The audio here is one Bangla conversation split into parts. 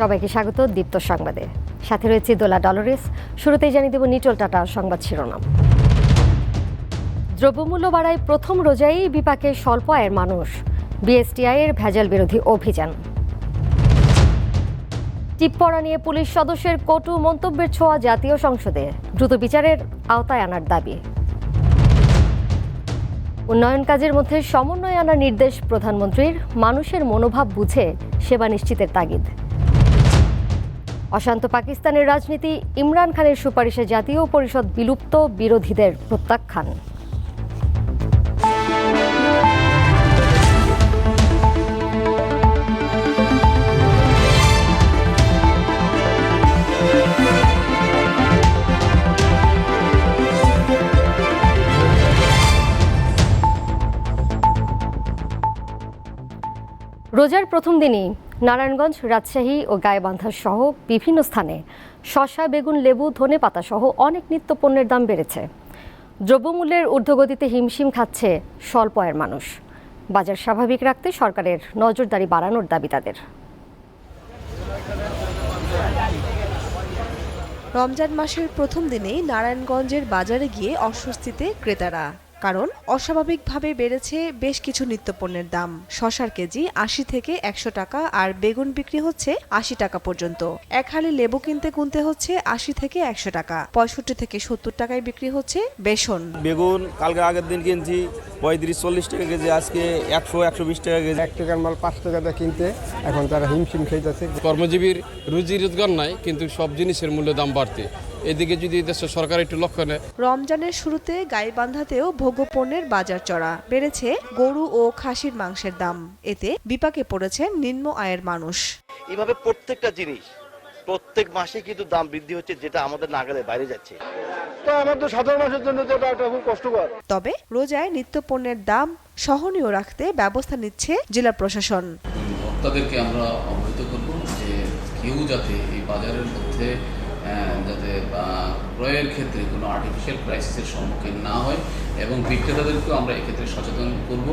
সবাইকে স্বাগত দীপ্ত সংবাদে। সাথে রয়েছে দোলা ডলরেস। শুরুতেই জানিয়ে দেব নিটল টাটা সংবাদ শিরোনাম। দ্রব্যমূল্য বাড়ায় প্রথম রোজায় বিপাকে স্বল্প আয়ের মানুষ, বিএসটিআই এর ভেজাল বিরোধী অভিযান। টিপ্পরা নিয়ে পুলিশ সদস্যের কটু মন্তব্যের ছোঁয়া জাতীয় সংসদে, দ্রুত বিচারের আওতায় আনার দাবি। উন্নয়ন কাজের মধ্যে সমন্বয় আনার নির্দেশ প্রধানমন্ত্রীর, মানুষের মনোভাব বুঝে সেবা নিশ্চিতের তাগিদ। অশান্ত পাকিস্তানের রাজনীতি, ইমরান খানের সুপারিশে জাতীয় পরিষদ বিলুপ্ত, বিরোধীদের প্রত্যাখ্যান। রোজার প্রথম দিনই নারায়ণগঞ্জ, রাজশাহী ও গাইবান্ধা সহ বিভিন্ন স্থানে শসা, বেগুন, লেবু, ধনেপাতা সহ অনেক নিত্যপণ্যের দাম বেড়েছে। দ্রব্যমূল্যের ঊর্ধ্বগতিতে হিমশিম খাচ্ছে স্বল্প আয়ের মানুষ। বাজার স্বাভাবিক রাখতে সরকারের নজরদারি বাড়ানোর দাবি তাদের। রমজান মাসের প্রথম দিনেই নারায়ণগঞ্জের বাজারে গিয়ে অস্বস্তিতে ক্রেতারা, কারণ অস্বাভাবিকভাবে বেড়েছে বেশ কিছু নিত্যপণ্যের দাম। শসার কেজি ৮০ থেকে ১০০ টাকা, আর বেগুন বিক্রি হচ্ছে ৮০ টাকা পর্যন্ত। এক হালি লেবু কিনতে হচ্ছে ৮০ থেকে ১০০ টাকা, ৬৫ থেকে ৭০ টাকায় বিক্রি হচ্ছে বেসন। বেগুন কালকে আগের দিন কিনছি ৩৫-৪০ টাকা কেজি, আজকে ১০০-১২০ টাকা কেজি। ১ টাকার মাল ৫ টাকাতে কিনতে এখন তারা হিমশিম খেতেছে। কর্মজীবীর রুজি রোজগার নাই, কিন্তু সব জিনিসের মূল্য দাম বাড়তে, এদিকে যদি দেশের সরকার একটু লক্ষ্য নেয়। রমজানের শুরুতে গাইবান্ধাতেও ভোগ্যপণ্যের বাজার চড়া বেড়েছে গরু ও খাসির মাংসের দাম। এতে বিপাকে পড়েছেন নিম্ন আয়ের মানুষ। এভাবে প্রত্যেকটা জিনিস প্রত্যেক মাসে কিন্তু দাম বৃদ্ধি হচ্ছে, যেটা আমাদের নাগালের বাইরে যাচ্ছে। তো আমাদের সাধারণ মানুষের জন্য তো এটা খুব কষ্টকর। তবে রোজায় নিত্যপণ্যের দাম সহনীয় রাখতে ব্যবস্থা নিচ্ছে জেলা প্রশাসন। ভোক্তাদেরকে আমরা অবহিত করব যে কেউ যাতে এই বাজারের মধ্যে যাতে ক্রয়ের ক্ষেত্রে কোনো আর্টিফিশিয়াল ক্রাইসিসের সম্মুখীন না হয়, এবং বিক্রেতাদেরকেও আমরা এক্ষেত্রে সচেতন করব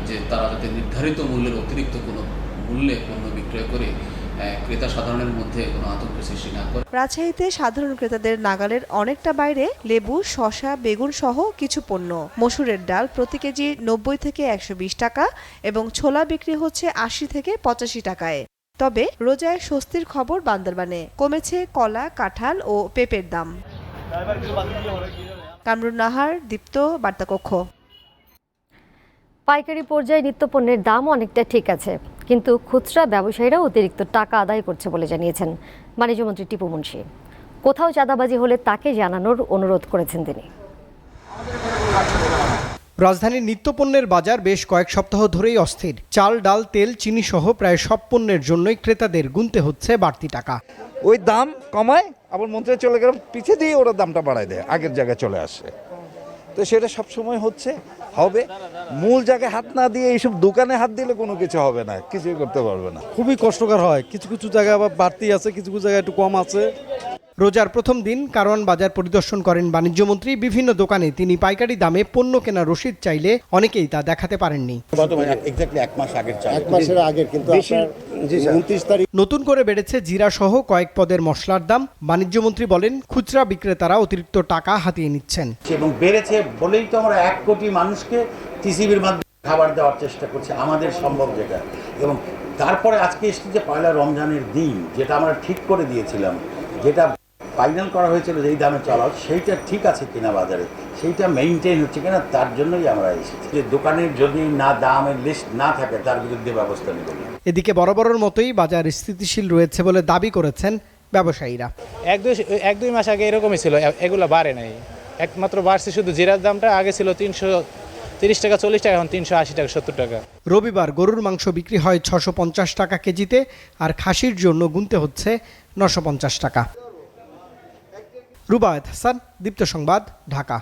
যে তারা যাতে নির্ধারিত মূল্যের অতিরিক্ত কোনো মূল্যে পণ্য বিক্রয় করে ক্রেতা সাধারণের মধ্যে কোনো আতঙ্ক সৃষ্টি না করে। রাজশাহীতে সাধারণ ক্রেতাদের নাগালের অনেকটা বাইরে লেবু, শসা, বেগুন সহ কিছু পণ্য। মসুরের ডাল প্রতি কেজি ৯০ থেকে ১২০ টাকা এবং ছোলা বিক্রি হচ্ছে ৮০ থেকে ৮৫ টাকায়। তবে রোজায় স্বস্তির খবর বান্দরবানে, কমেছে কলা, কাঁঠাল ও পেঁপের দাম। কামরুন নাহার, দীপ্ত বার্তাকক্ষ। পাইকারি পর্যায়ে নিত্যপণ্যের দাম অনেকটা ঠিক আছে, কিন্তু খুচরা ব্যবসায়ীরা অতিরিক্ত টাকা আদায় করছে বলে জানিয়েছেন বাণিজ্যমন্ত্রী টিপু মুনশি। কোথাও চাঁদাবাজি হলে তাকে জানানোর অনুরোধ করেছেন তিনি। রাজধানীর নিত্যপণ্যের বাজার বেশ কয়েক সপ্তাহ ধরেই অস্থির। চাল, ডাল, তেল, চিনি সহ প্রায় সব পণ্যের জন্যই ক্রেতাদের গুনতে হচ্ছে বাড়তি টাকা। ওই দাম কমায়, আবার মন্ত্রী চলে গেলে পিছিয়ে দিয়ে ওরা দামটা বাড়ায় দেয়, আগের জায়গায় চলে আসে। তো সেটা সবসময় হবে মূল জায়গায় হাত না দিয়ে এইসব দোকানে হাত দিলে কোনো কিছু হবে না, কিছুই করতে পারবে না। খুবই কষ্টকর হয়, কিছু কিছু জায়গায় আবার বাড়তি আছে, কিছু কিছু জায়গায় একটু কম আছে। রোজার প্রথম দিন কারওয়ান বাজার পরিদর্শন করেন বাণিজ্যমন্ত্রী। বিভিন্ন দোকানে তিনি পাইকারি দামে পণ্য কেনার রসিদ চাইলে অনেকেই তা দেখাতে পারেননি। নতুন করে বেড়েছে জিরা সহ কয়েক পদের মশলার দাম। বাণিজ্যমন্ত্রী বলেন, খুচরা বিক্রেতারা অতিরিক্ত টাকা হাতিয়ে নিচ্ছেন এবং বেড়েছে বলেই তো আমরা ১ কোটি মানুষকে টিসিবির মাধ্যমে খাবার দেওয়ার চেষ্টা করছি, আমাদের সম্ভব যেটা। এবং তারপরে আজকে এসেছে যে পয়লা রমজানের দিন, যেটা আমরা ঠিক করে দিয়েছিলাম, যেটা ফাইনাল করা হয়েছিল যেই দামে চলা, সেইটা ঠিক আছে কিনা বাজারে, সেইটা মেইনটেইন হচ্ছে কিনা, তার জন্যই আমরা এসেছি। যে দোকানের যদি না দামের লিস্ট না থাকে তার বিরুদ্ধে ব্যবস্থা নেব। এদিকে বরাবরের মতোই বাজার স্থিতিশীল রয়েছে বলে দাবি করেছেন ব্যবসায়ীরা। এক দুই মাস আগে এরকমই ছিল, এগুলো বাড়ে নাই, একমাত্র বাড়ছে শুধু জিরার দামটা। আগে ছিল ৩৩০ টাকা ৪০ টাকা, এখন ৩৮০ টাকা ৭০ টাকা। রবিবার গরুর মাংস বিক্রি হয় ৬৫০ টাকা কেজিতে, আর খাসির জন্য গুনতে হচ্ছে ৯৫০ টাকা। রুবায়েত হাসান, দীপ্ত সংবাদ, ঢাকা।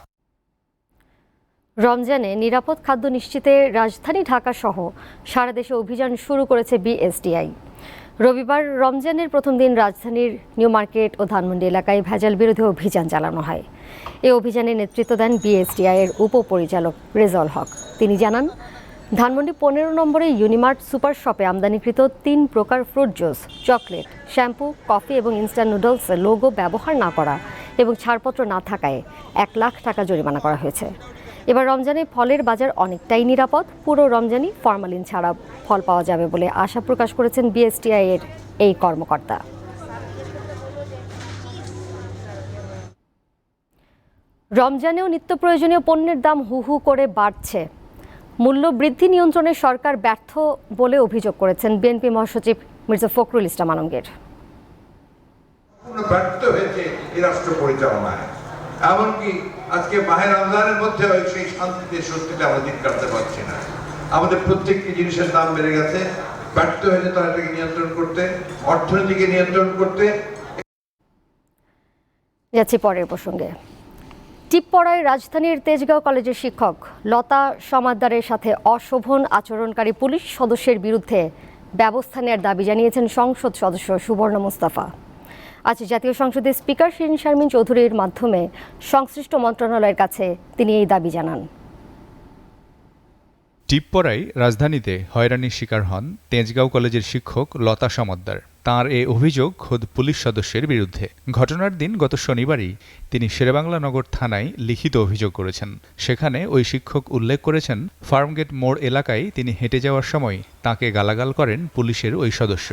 রমজানে নিরাপদ খাদ্য নিশ্চিতে রাজধানী ঢাকা সহ সারা দেশে অভিযান শুরু করেছে বিএসটিআই। রবিবার রমজানের প্রথম দিন রাজধানীর নিউ মার্কেট ও ধানমন্ডি এলাকায় ভেজাল বিরোধী অভিযান চালানো হয়। এই অভিযানে নেতৃত্ব দেন বিএসটিআই এর উপপরিচালক রেজাউল হক। তিনি জানান, ধানমন্ডি 15 নম্বরে ইউনিমার্ট সুপার শপে আমদানিকৃত 3 প্রকার fruit juice, chocolate, shampoo, coffee এবং ইনস্ট্যান্ট নুডলসের লোগো ব্যবহার না করা এবং ছাড়পত্র না থাকায় 1 লাখ টাকা জরিমানা করা হয়েছে। এবার রমজানে ফলের বাজার অনেকটাই নিরাপদ। পুরো রমজানই ফরমালিন ছাড়া ফল পাওয়া যাবে বলে আশা প্রকাশ করেছেন বিএসটিআই এর এই কর্মকর্তা। রমজানেও নিত্য প্রয়োজনীয় পণ্যের দাম হু হু করে বাড়ছে। মূল্য বৃদ্ধি নিয়ন্ত্রণে সরকার ব্যর্থ বলে অভিযোগ করেছেন বিএনপি মহাসচিব মির্জা ফখরুল ইসলাম আলমগীর। ব্যর্থ হয়েছে এই রাষ্ট্র পরিচালনায়, এমনকি আজকে মাহে রমজানের মধ্যে সেই শান্তিতে স্বস্তিতে আমরা দিন কাটতে পারছি না। আমাদের প্রত্যেকটি জিনিসের দাম বেড়ে গেছে, ব্যর্থ হয়েছে তারা এটাকে নিয়ন্ত্রণ করতে, অর্থনীতিকে নিয়ন্ত্রণ করতে। যাচ্ছি পরের প্রসঙ্গে। টিপপড়ায় রাজধানীর তেজগাঁও কলেজের শিক্ষক লতা সমাদ্দারের সাথে অশোভন আচরণকারী পুলিশ সদস্যের বিরুদ্ধে ব্যবস্থা নেওয়ার দাবি জানিয়েছেন সংসদ সদস্য সুবর্ণ মুস্তাফা। আজ জাতীয় সংসদের স্পিকার শিরিন শারমিন চৌধুরীর মাধ্যমে সংশ্লিষ্ট মন্ত্রণালয়ের কাছে তিনি এই দাবি জানান। টিপপড়ায় রাজধানীতে হয়রানির শিকার হন তেজগাঁও কলেজের শিক্ষক লতা সমাদ্দার। তাঁর এ অভিযোগ খোদ পুলিশ সদস্যের বিরুদ্ধে। ঘটনার দিন গত শনিবারই তিনি শেরেবাংলা নগর থানায় লিখিত অভিযোগ করেছেন। সেখানে ওই শিক্ষক উল্লেখ করেছেন, ফার্মগেট মোড় এলাকায় তিনি হেঁটে যাওয়ার সময় তাঁকে গালাগাল করেন পুলিশের ওই সদস্য।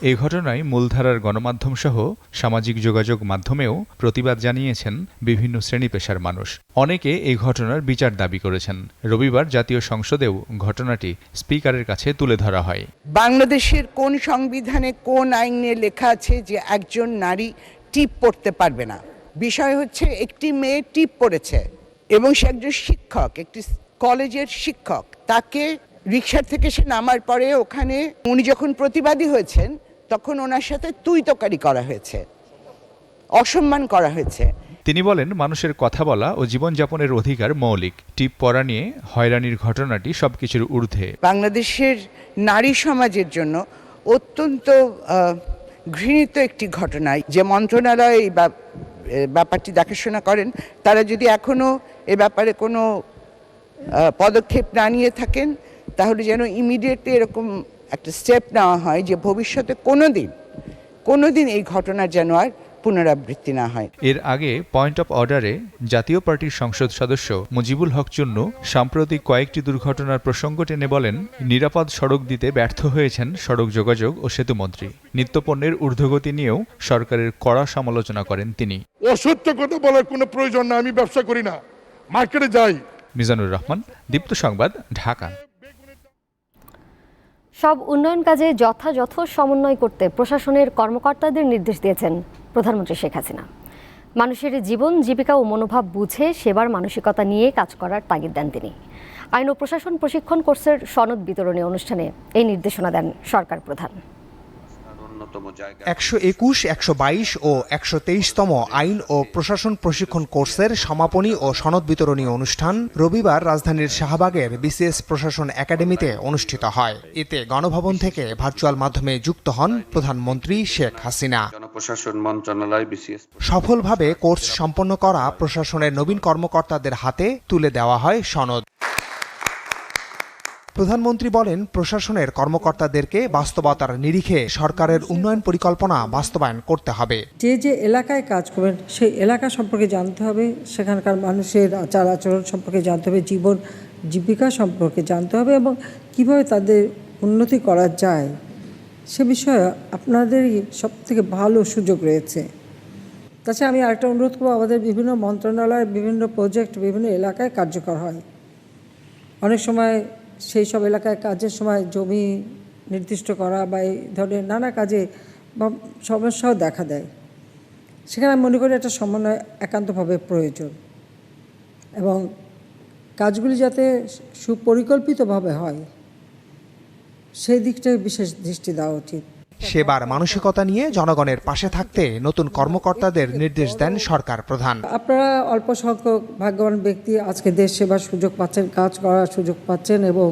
এই ঘটনায় মূলধারার গণমাধ্যমসহ সামাজিক যোগাযোগ মাধ্যমেও প্রতিবাদ জানিয়েছেন বিভিন্ন শ্রেণী পেশার মানুষ। অনেকে এই ঘটনার বিচার দাবি করেছেন। রবিবার জাতীয় সংসদেও ঘটনাটি স্পিকারের কাছে তুলে ধরা হয়। বাংলাদেশের কোন সংবিধানে কোন আইনে লেখা আছে যে একজন নারী টিপ পড়তে পারবে না? বিষয় হচ্ছে একটি মেয়ে টিপ পড়েছে এবং সে একজন শিক্ষক, একটি কলেজের শিক্ষক। তাকে রিকশা থেকে সে নামার পরে ওখানে উনি যখন প্রতিবাদী হয়েছেন তখন ওনার সাথে তুই তোকারি করা হয়েছে, অসম্মান করা হয়েছে। তিনি বলেন, মানুষের কথা বলা ও জীবনযাপনের অধিকার মৌলিক। টিপ পরা নিয়ে হয়রানির ঘটনাটি সবকিছুর ঊর্ধ্বে। বাংলাদেশের নারী সমাজের জন্য অত্যন্ত ঘৃণিত একটি ঘটনা। যে মন্ত্রণালয় এই ব্যাপারটি দেখাশোনা করেন, তারা যদি এখনো এ ব্যাপারে কোনো পদক্ষেপ না নিয়ে থাকেন, তাহলে যেন ইমিডিয়েটলি এরকম একটা স্টেপ নেওয়া হয় যে ভবিষ্যতে কোনোদিন এই ঘটনার যেন আর পুনরাবৃত্তি না হয়। এর আগে পয়েন্ট অফ অর্ডারে জাতীয় পার্টির সংসদ সদস্য মুজিবুল হক চুন্নু সাম্প্রতিক কয়েকটি দুর্ঘটনার প্রসঙ্গ টেনে বলেন, নিরাপদ সড়ক দিতে ব্যর্থ হয়েছেন সড়ক যোগাযোগ ও সেতুমন্ত্রী। নিত্যপণ্যের ঊর্ধ্বগতি নিয়েও সরকারের কড়া সমালোচনা করেন তিনি। অসত্য কথা বলার কোনো প্রয়োজন না, আমি ব্যবসা করি না, মার্কেটে যাই। মিজানুর রহমান, দীপ্ত সংবাদ, ঢাকা। সব উন্নয়ন কাজে যথাযথ সমন্বয় করতে প্রশাসনের কর্মকর্তাদের নির্দেশ দিয়েছেন প্রধানমন্ত্রী শেখ হাসিনা। মানুষের জীবন জীবিকা ও মনোভাব বুঝে সেবার মানসিকতা নিয়ে কাজ করার তাগিদ দেন তিনি। আইন ও প্রশাসন প্রশিক্ষণ কোর্সের সনদ বিতরণী অনুষ্ঠানে এই নির্দেশনা দেন সরকার প্রধান। 121, 122 ও 123তম আইন ও প্রশাসন প্রশিক্ষণ কোর্সের সমাপনী ও সনদ বিতরণী অনুষ্ঠান রবিবার রাজধানীর শাহবাগের বিসিএস প্রশাসন একাডেমিতে অনুষ্ঠিত হয়। এতে গণভবন থেকে ভার্চুয়াল মাধ্যমে যুক্ত হন প্রধানমন্ত্রী শেখ হাসিনা। জনপ্রশাসন মন্ত্রণালয় বিসিএস সফলভাবে কোর্স সম্পন্ন করা প্রশাসনের নবীন কর্মকর্তাদের হাতে তুলে দেওয়া হয় সনদ। প্রধানমন্ত্রী বলেন, প্রশাসনের কর্মকর্তাদেরকে বাস্তবতার নিরিখে সরকারের উন্নয়ন পরিকল্পনা বাস্তবায়ন করতে হবে। যে এলাকায় কাজ করবেন সেই এলাকা সম্পর্কে জানতে হবে, সেখানকার মানুষের আচার আচরণ সম্পর্কে জানতে হবে, জীবন জীবিকা সম্পর্কে জানতে হবে এবং কিভাবে তাদের উন্নতি করা যায় সে বিষয়ে আপনাদেরই সবথেকে ভালো সুযোগ রয়েছে। তাছাড়া আমি আরেকটা অনুরোধ করবো, আমাদের বিভিন্ন মন্ত্রণালয়ের বিভিন্ন প্রজেক্ট বিভিন্ন এলাকায় কার্যকর হয়। অনেক সময় সেই সব এলাকায় কাজের সময় জমি নির্দিষ্ট করা বা এই ধরনের নানা কাজে বা সমস্যাও দেখা দেয়। সেখানে আমি মনে করি একটা সমন্বয় একান্তভাবে প্রয়োজন এবং কাজগুলি যাতে সুপরিকল্পিতভাবে হয় সেই দিকটায় বিশেষ দৃষ্টি দেওয়া উচিত। সেবার মানসিকতা নিয়ে জনগণের পাশে থাকতে নতুন কর্মকর্তাদের নির্দেশ দেন সরকার প্রধান। আপনারা অল্প সংখ্যক ভাগ্যবান ব্যক্তি আজকে দেশ সেবার সুযোগ পাচ্ছেন, কাজ করার সুযোগ পাচ্ছেন এবং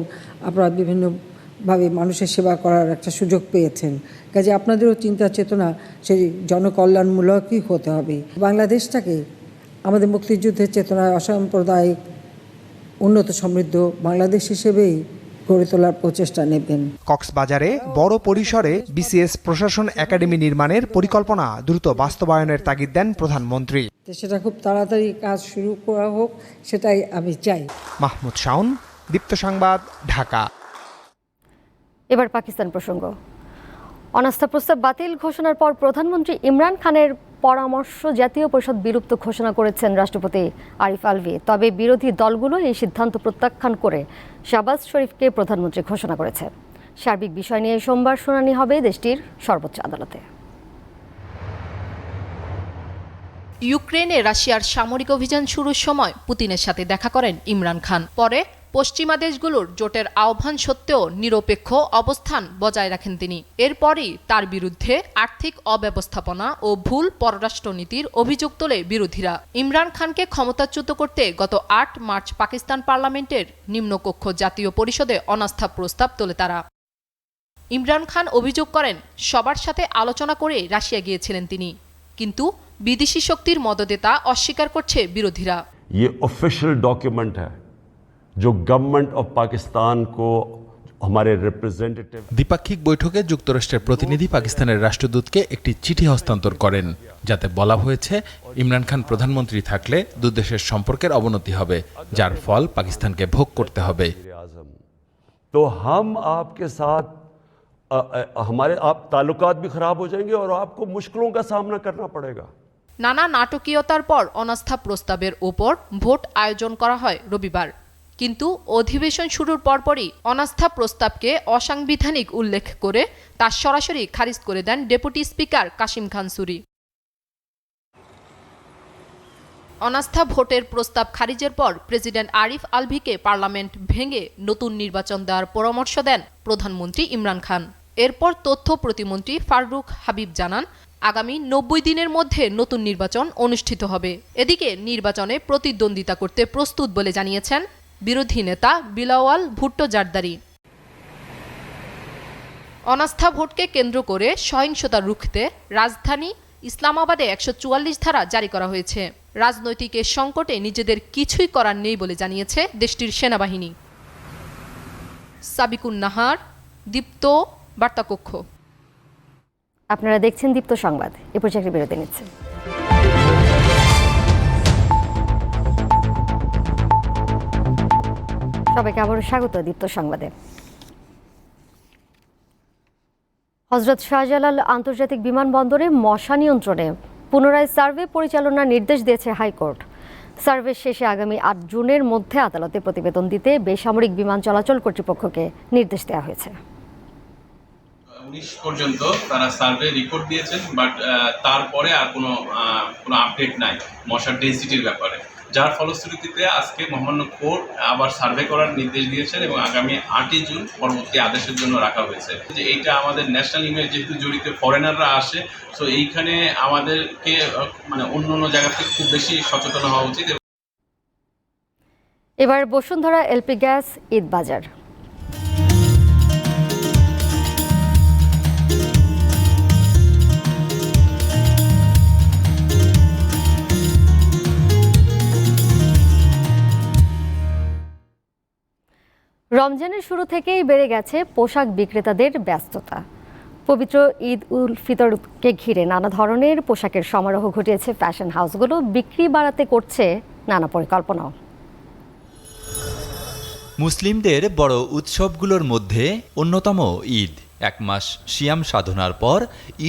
আপনারা বিভিন্নভাবে মানুষের সেবা করার একটা সুযোগ পেয়েছেন। কাজে আপনাদেরও চিন্তা চেতনা সেই জনকল্যাণমূলকই হতে হবে। বাংলাদেশটাকে আমাদের মুক্তিযুদ্ধের চেতনায় অসাম্প্রদায়িক উন্নত সমৃদ্ধ বাংলাদেশ হিসেবেই গড়ে তোলার প্রচেষ্টা নেবেন। কক্সবাজারে বড় পরিসরে বিসিএস প্রশাসন একাডেমি নির্মাণের পরিকল্পনা দ্রুত বাস্তবায়নের তাগিদ দেন প্রধানমন্ত্রী। সেটা খুব তাড়াতাড়ি কাজ শুরু করা হোক, সেটাই আমি চাই। মাহমুদ শাওন, দীপ্ত সংবাদ, ঢাকা। এবার পাকিস্তান প্রসঙ্গ। অনাস্থা প্রস্তাব বাতিল ঘোষণার পর প্রধানমন্ত্রী ইমরান খানের পরামর্শ জাতীয় পরিষদ বিলুপ্ত ঘোষণা করেছেন রাষ্ট্রপতি আরিফ আলভি। তবে বিরোধী দলগুলো এই সিদ্ধান্ত প্রত্যাখ্যান করে শাহবাজ শরীফকে প্রধানমন্ত্রী ঘোষণা করেছে। সার্বিক বিষয় নিয়ে সোমবার শুনানি হবে দেশটির সর্বোচ্চ আদালতে। ইউক্রেনে রাশিয়ার সামরিক অভিযান শুরুর সময় পুতিনের সাথে দেখা করেন ইমরান খান। পরে পশ্চিমা দেশগুলোর জোটের আহ্বান সত্ত্বেও নিরপেক্ষ অবস্থান বজায় রাখেন তিনি। এরপরই তার বিরুদ্ধে আর্থিক অব্যবস্থাপনা ও ভুল পররাষ্ট্রনীতির অভিযোগ তোলে বিরোধীরা। ইমরান খানকে ক্ষমতাচ্যুত করতে গত ৮ মার্চ পাকিস্তান পার্লামেন্টের নিম্নকক্ষ জাতীয় পরিষদে অনাস্থা প্রস্তাব তোলে তারা। ইমরান খান অভিযোগ করেন, সবার সাথে আলোচনা করে রাশিয়া গিয়েছিলেন তিনি, কিন্তু বিদেশি শক্তির মদদে তা অস্বীকার করছে বিরোধীরা। ये ऑफिशियल डॉक्यूमेंट है जो गवर्नमेंट ऑफ पाकिस्तान को हमारे रिप्रेजेंटेटिव। দ্বিপাক্ষিক বৈঠকে যুক্তরাষ্ট্রের প্রতিনিধি পাকিস্তানের রাষ্ট্রদূতকে একটি চিঠি হস্তান্তর করেন, যাতে বলা হয়েছে ইমরান খান প্রধানমন্ত্রী থাকলে দুই দেশের সম্পর্কের অবনতি হবে, যার ফল পাকিস্তানকে ভোগ করতে হবে। तो हम आपके साथ हमारे आप ताल्लुकात भी खराब हो जाएंगे और आपको मुश्किलों का सामना करना पड़ेगा। নানা নাটকীয়তার পর অনাস্থা প্রস্তাবের ওপর ভোট আয়োজন করা হয় রবিবার, কিন্তু অধিবেশন শুরুর পরপরই অনাস্থা প্রস্তাবকে অসাংবিধানিক উল্লেখ করে তা সরাসরি খারিজ করে দেন ডেপুটি স্পিকার কাশিম খান সুরি। অনাস্থা ভোটের প্রস্তাব খারিজের পর প্রেসিডেন্ট আরিফ আলভিকে পার্লামেন্ট ভেঙে নতুন নির্বাচন দেওয়ার পরামর্শ দেন প্রধানমন্ত্রী ইমরান খান। এরপর তথ্য প্রতিমন্ত্রী ফারুক হাবিব জানান, আগামী ৯০ দিনের মধ্যে নতুন নির্বাচন অনুষ্ঠিত হবে। এদিকে নির্বাচনে প্রতিদ্বন্দ্বিতা করতে প্রস্তুত বলে জানিয়েছেন বিরোধী নেতা বিলাওয়াল ভুট্টো জারদারি। অনাস্থা ভোটকে কেন্দ্র করে সহিংসতা রুখতে রাজধানী ইসলামাবাদে ১৪৪ ধারা জারি করা হয়েছে। রাজনৈতিক এ সংকটে নিজেদের কিছুই করার নেই বলে জানিয়েছে দেশটির সেনাবাহিনী। সাবিকুন নাহার, দীপ্ত বার্তাকক্ষ। আপনারা দেখছেন দীপ্ত সংবাদ। এ পর্যায়ে বিরতি নিচ্ছেন। সবাইকে আবারও স্বাগত দীপ্ত সংবাদে। হযরত শাহজালাল আন্তর্জাতিক বিমানবন্দরে মশা নিয়ন্ত্রণে পুনরায় সার্ভে পরিচালনার নির্দেশ দিয়েছে হাইকোর্ট। সার্ভে শেষে আগামী ৮ জুনের মধ্যে আদালতে প্রতিবেদন দিতে বেসামরিক বিমান চলাচল কর্তৃপক্ষকে নির্দেশ দেওয়া হয়েছে। 19 পর্যন্ত তারা সার্ভে রিপোর্ট দিয়েছেন, বাট তারপরে আর কোনো আপডেট নাই মশার ডেনসিটির ব্যাপারে, যার ফলশ্রুতিতে আজকে মহামান্য কোর্ট আবার সার্ভে করার নির্দেশ দিয়েছেন এবং আগামী 8 জুন পরবর্তী আদেশের জন্য রাখা হয়েছে। যে এইটা আমাদের ন্যাশনাল ইমেজ, যেহেতু জড়িত ফরেনাররা আসে, সো এইখানে আমাদেরকে মানে অন্য জায়গা থেকে খুব বেশি সচেতন হওয়া উচিত। এবার বসুন্ধরা এলপি গ্যাস ঈদ বাজার। রমজানের শুরু থেকেই বেড়ে গেছে পোশাক বিক্রেতাদের ব্যস্ততা। পবিত্র ঈদ উল ফিতরকে ঘিরে নানা ধরনের পোশাকের সমারোহ ঘটিয়েছে ফ্যাশন হাউসগুলো। বিক্রি বাড়াতে করছে নানা পরিকল্পনাও। মুসলিমদের বড় উৎসবগুলোর মধ্যে অন্যতম ঈদ। 1 মাস সিয়াম সাধনার পর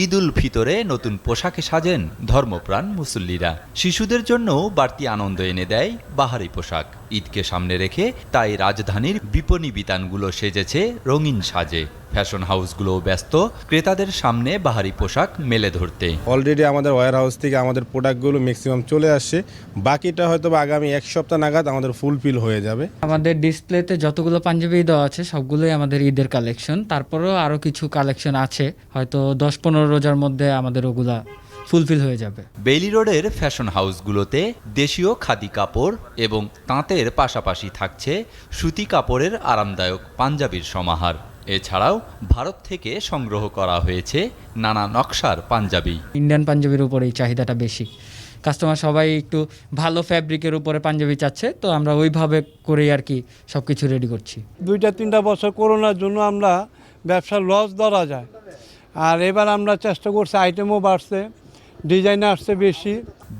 ঈদ উল ফিতরে নতুন পোশাকে সাজেন ধর্মপ্রাণ মুসল্লিরা। শিশুদের জন্য বাড়তি আনন্দ এনে দেয় বাহারি পোশাক। ঈদকে সামনে রেখে তাই রাজধানীর বিপণী বিতানগুলো সেজেছে রঙিন সাজে। ফ্যাশন হাউসগুলো ব্যস্ত ক্রেতাদের সামনে বাহারি পোশাক মেলে ধরতে। অলরেডি আমাদের ওয়্যার হাউস থেকে আমাদের প্রোডাক্টগুলো ম্যাক্সিমাম চলে আসছে, বাকিটা হয়তো আগামী 1 সপ্তাহ নাগাদ আমাদের ফুলফিল হয়ে যাবে। আমাদের ডিসপ্লেতে যতগুলো পাঞ্জাবি দেওয়া আছে সবগুলোই আমাদের ঈদের কালেকশন। তারপরেও আরও কিছু কালেকশন আছে, হয়তো 10-15 রোজার মধ্যে আমাদের ওগুলা ফুলফিল হয়ে যাবে। বেইলি রোডের ফ্যাশন হাউসগুলোতে দেশীয় খাদি কাপড় এবং তাঁতের পাশাপাশি থাকছে সুতি কাপড়ের আরামদায়ক পাঞ্জাবির সমাহার। এছাড়াও ভারত থেকে সংগ্রহ করা হয়েছে নানা নকশার পাঞ্জাবি। ইন্ডিয়ান পাঞ্জাবির উপর এই চাহিদাটা বেশি, কাস্টমার সবাই একটু ভালো ফ্যাব্রিকের উপরে পাঞ্জাবি চাচ্ছে, তো আমরা ওইভাবে করেই আর কি সব কিছু রেডি করছি। 2-3 বছর করোনার জন্য আমরা ব্যবসার লস ধরা যায়, আর এবার আমরা চেষ্টা করছি, আইটেমও বাড়ছে, ডিজাইন আসছে বেশি।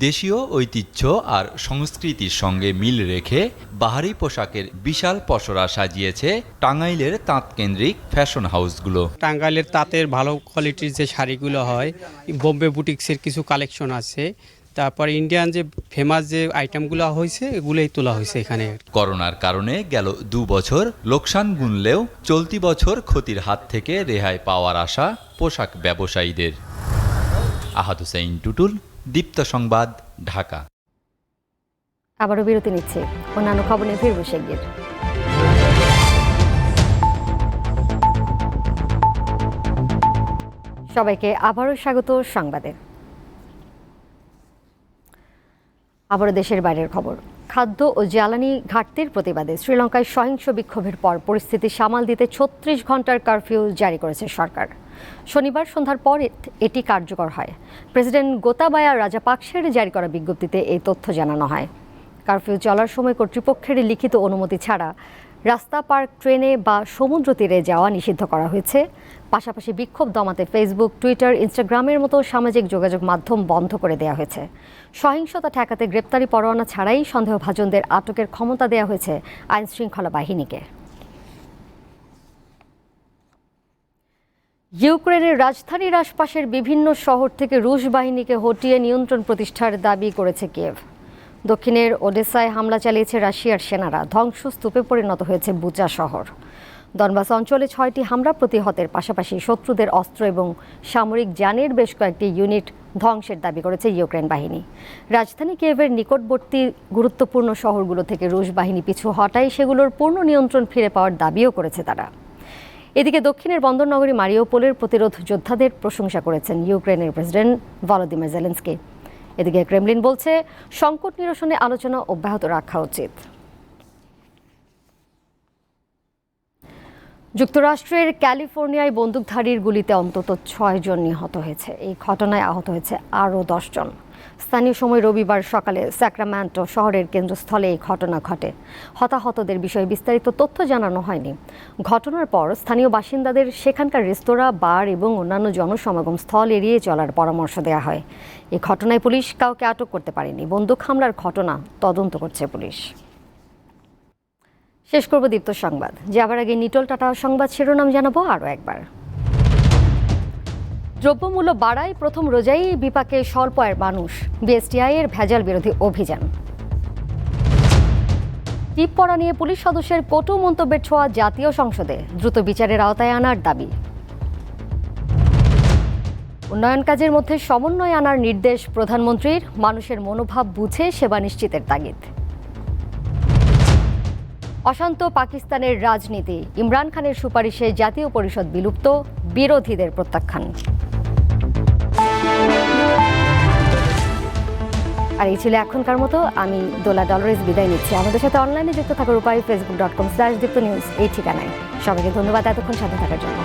দেশীয় ঐতিহ্য আর সংস্কৃতির সঙ্গে মিল রেখে বাহারি পোশাকের বিশাল পসরা সাজিয়েছে টাঙ্গাইলের তাঁতকেন্দ্রিক ফ্যাশন হাউসগুলো। টাঙ্গাইলের তাঁতের ভালো কোয়ালিটির যে শাড়িগুলো হয়, বোম্বে বুটিক্সের কিছু কালেকশন আছে, তারপর ইন্ডিয়ান যে ফেমাস যে আইটেমগুলো হয়েছে এগুলোই তোলা হয়েছে এখানে। করোনার কারণে গেল 2 বছর লোকসান গুনলেও চলতি বছর ক্ষতির হাত থেকে রেহাই পাওয়ার আশা পোশাক ব্যবসায়ীদের। আহাদ হুসেইন টুটুল, দীপ্ত সংবাদ, ঢাকা। আবারও বিরতি নিচ্ছে, অন্যান্য খবর নিয়ে ফিরব শিগগির। সবাইকে আবারও স্বাগত সংবাদে। আবারও দেশের বাইরের খবর। খাদ্য ও জ্বালানি ঘাটতির প্রতিবাদে শ্রীলঙ্কায় সহিংস বিক্ষোভের পর পরিস্থিতি সামাল দিতে 36 ঘন্টার কারফিউ জারি করেছে সরকার। শনিবার সন্ধ্যার পর এটি কার্যকর হয়। প্রেসিডেন্ট গোতাবায়া রাজাপাকসের জারি করা বিজ্ঞপ্তিতে এই তথ্য জানানো হয়। কারফিউ চলার সময় কর্তৃপক্ষের লিখিত অনুমতি ছাড়া রাস্তা, পার্ক, ট্রেনে বা সমুদ্র তীরে যাওয়া নিষিদ্ধ করা হয়েছে। পাশাপাশি বিক্ষোভ দমাতে ফেসবুক, টুইটার, ইনস্টাগ্রামের মতো সামাজিক যোগাযোগ মাধ্যম বন্ধ করে দেওয়া হয়েছে। সহিংসতা ঠেকাতে গ্রেপ্তারি পরোয়ানা ছাড়াই সন্দেহভাজনদের আটকের ক্ষমতা দেওয়া হয়েছে আইনশৃঙ্খলা বাহিনীকে। ইউক্রেনের রাজধানীর আশপাশের বিভিন্ন শহর থেকে রুশ বাহিনীকে হটিয়ে নিয়ন্ত্রণ প্রতিষ্ঠার দাবি করেছে কিয়েভ। দক্ষিণের ওডেসায় হামলা চালিয়েছে রাশিয়ার সেনারা। ধ্বংসস্তূপে পরিণত হয়েছে বুচা শহর। দনবাস অঞ্চলে 6টি হামলা প্রতিহতের পাশাপাশি শত্রুদের অস্ত্র এবং সামরিক যানের বেশ কয়েকটি ইউনিট ধ্বংসের দাবি করেছে ইউক্রেন বাহিনী। রাজধানী কিয়েভের নিকটবর্তী গুরুত্বপূর্ণ শহরগুলো থেকে রুশ বাহিনী পিছু হটায় সেগুলোর পূর্ণ নিয়ন্ত্রণ ফিরে পাওয়ার দাবিও করেছে তারা। এদিকে দক্ষিণের বন্দরনগরী মারিউপোলের প্রতিরোধ যোদ্ধাদের প্রশংসা করেছেন ইউক্রেনের প্রেসিডেন্ট ভলোদিমির জেলেনস্কি। এদিকে ক্রেমলিন বলছে সংকট নিরসনে আলোচনা অব্যাহত রাখা উচিত। যুক্তরাষ্ট্রের ক্যালিফোর্নিয়ায় বন্দুকধারীর গুলিতে অন্তত 6 জন নিহত হয়েছে। এই ঘটনায় আহত হয়েছে আরও 10 জন। স্থানীয় সময় রবিবার সকালে স্যাক্রামেন্টো শহরের কেন্দ্রস্থলে এই ঘটনা ঘটে। হতাহতদের বিষয়ে বিস্তারিত তথ্য জানানো হয়নি। ঘটনার পর স্থানীয় বাসিন্দাদের সেখানকার রেস্তোরাঁ, বার এবং অন্যান্য জনসমাগম স্থল এড়িয়ে চলার পরামর্শ দেওয়া হয়। এই ঘটনায় পুলিশ কাউকে আটক করতে পারেনি। বন্দুক হামলার ঘটনা তদন্ত করছে পুলিশ। শেষ করব দীপ্ত সংবাদ। যাবার আগে নিটল টাটা সংবাদ শিরোনাম জানাবো আরও একবার। দ্রব্যমূল্য বাড়ায় প্রথম রোজাই বিপাকে স্বল্প আয়ের মানুষ। বিএসটিআই এর ভেজাল বিরোধী অভিযান। টিপ পড়া নিয়ে পুলিশ সদস্যের কটু মন্তব্যের ছোঁয়া জাতীয় সংসদে। দ্রুত বিচারের আওতায় আনার দাবি। উন্নয়ন কাজের মধ্যে সমন্বয় আনার নির্দেশ প্রধানমন্ত্রীর। মানুষের মনোভাব বুঝে সেবা নিশ্চিতের তাগিদ। অশান্ত পাকিস্তানের রাজনীতি। ইমরান খানের সুপারিশে জাতীয় পরিষদ বিলুপ্ত, বিরোধীদের প্রত্যাখ্যান। আর এই ছিল এখনকার মতো। আমি দোলা ডলরেজ বিদায় নিচ্ছি। আমাদের সাথে অনলাইনে যুক্ত থাকার উপায় facebook.com/diptonews এই ঠিকানায়। সবাইকে ধন্যবাদ এতক্ষণ সাথে থাকার জন্য।